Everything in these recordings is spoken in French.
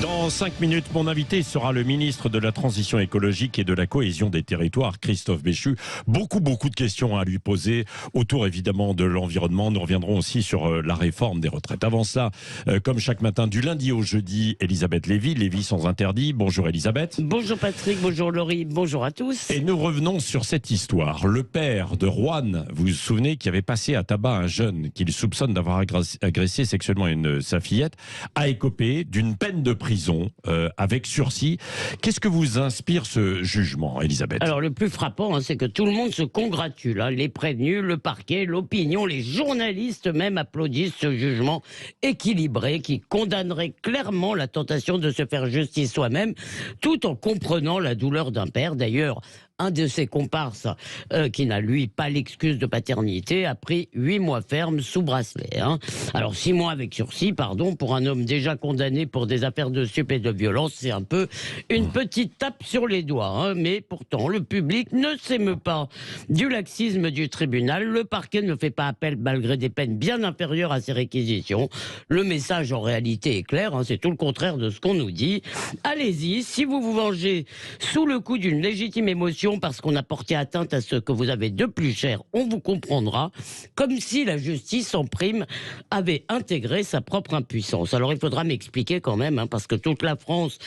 Dans 5 minutes, mon invité sera le ministre de la Transition écologique et de la cohésion des territoires, Christophe Béchu. Beaucoup de questions à lui poser autour évidemment de l'environnement. Nous reviendrons aussi sur la réforme des retraites. Avant ça, comme chaque matin, du lundi au jeudi, Elisabeth Lévy, Lévy sans interdit. Bonjour Elisabeth. Bonjour Patrick, bonjour Laurie, bonjour à tous. Et nous revenons sur cette histoire. Le père de Juan, vous vous souvenez, qui avait passé à tabac un jeune qu'il soupçonne d'avoir agressé sexuellement sa fillette, a écopé d'une peine de prison avec sursis. Qu'est-ce que vous inspire ce jugement, Elisabeth? Alors le plus frappant, c'est que tout le monde se congratule. Les prévenus, le parquet, l'opinion, les journalistes même applaudissent ce jugement équilibré qui condamnerait clairement la tentation de se faire justice soi-même, tout en comprenant la douleur d'un père. D'ailleurs, un de ses comparses, qui n'a lui pas l'excuse de paternité, a pris 8 mois ferme sous bracelet. Alors 6 mois avec sursis, pardon, pour un homme déjà condamné pour des affaires de stup et de violence, c'est un peu une petite tape sur les doigts. Mais pourtant, le public ne s'émeut pas du laxisme du tribunal. Le parquet ne fait pas appel malgré des peines bien inférieures à ses réquisitions. Le message en réalité est clair, c'est tout le contraire de ce qu'on nous dit. Allez-y, si vous vous vengez sous le coup d'une légitime émotion parce qu'on a porté atteinte à ce que vous avez de plus cher, on vous comprendra, comme si la justice en prime avait intégré sa propre impuissance. Alors il faudra m'expliquer quand même, parce que toute la France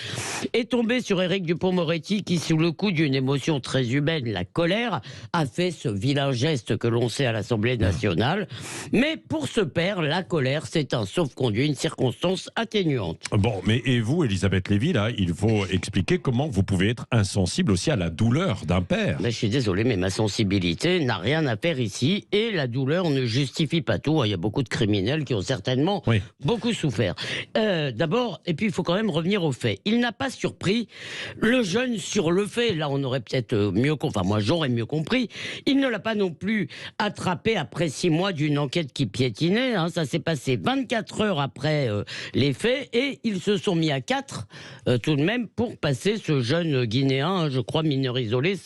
est tombée sur Éric Dupond-Moretti qui, sous le coup d'une émotion très humaine, la colère, a fait ce vilain geste que l'on sait à l'Assemblée nationale. Mais pour ce père, la colère, c'est un sauf-conduit, une circonstance atténuante. Bon, mais et vous, Elisabeth Lévy, là, il faut expliquer comment vous pouvez être insensible aussi à la douleur d'un père. Je suis désolé, mais ma sensibilité n'a rien à faire ici et la douleur ne justifie pas tout. Il y a beaucoup de criminels qui ont certainement beaucoup souffert. D'abord, et puis il faut quand même revenir aux faits. Il n'a pas surpris le jeune sur le fait. Là, on aurait peut-être mieux compris. Enfin, moi, j'aurais mieux compris. Il ne l'a pas non plus attrapé après 6 mois d'une enquête qui piétinait. Ça s'est passé 24 heures après les faits et ils se sont mis à 4 tout de même pour passer ce jeune Guinéen, je crois mineur isolé,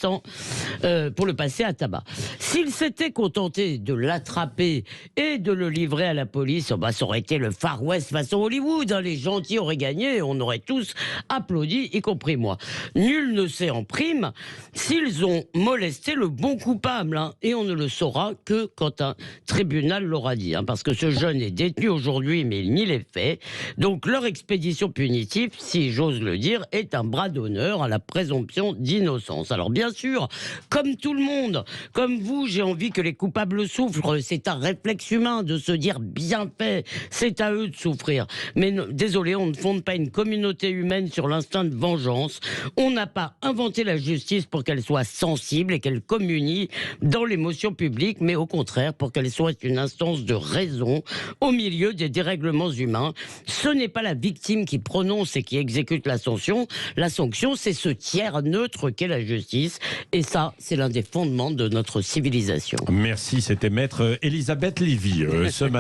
pour le passer à tabac. S'il s'était contenté de l'attraper et de le livrer à la police, ça aurait été le Far West façon Hollywood. Les gentils auraient gagné, on aurait tous applaudi, y compris moi. Nul ne sait en prime s'ils ont molesté le bon coupable, et on ne le saura que quand un tribunal l'aura dit, parce que ce jeune est détenu aujourd'hui, mais il nie les faits. Donc leur expédition punitive, si j'ose le dire, est un bras d'honneur à la présomption d'innocence. Alors bien sûr, comme tout le monde, comme vous, j'ai envie que les coupables souffrent. C'est un réflexe humain de se dire bien fait, c'est à eux de souffrir. Mais désolé, on ne fonde pas une communauté humaine sur l'instinct de vengeance. On n'a pas inventé la justice pour qu'elle soit sensible et qu'elle communie dans l'émotion publique, mais au contraire pour qu'elle soit une instance de raison au milieu des dérèglements humains. Ce n'est pas la victime qui prononce et qui exécute la sanction. La sanction, c'est ce tiers neutre qu'est la justice. Et ça, c'est l'un des fondements de notre civilisation. Merci, c'était maître Elisabeth Lévy ce matin.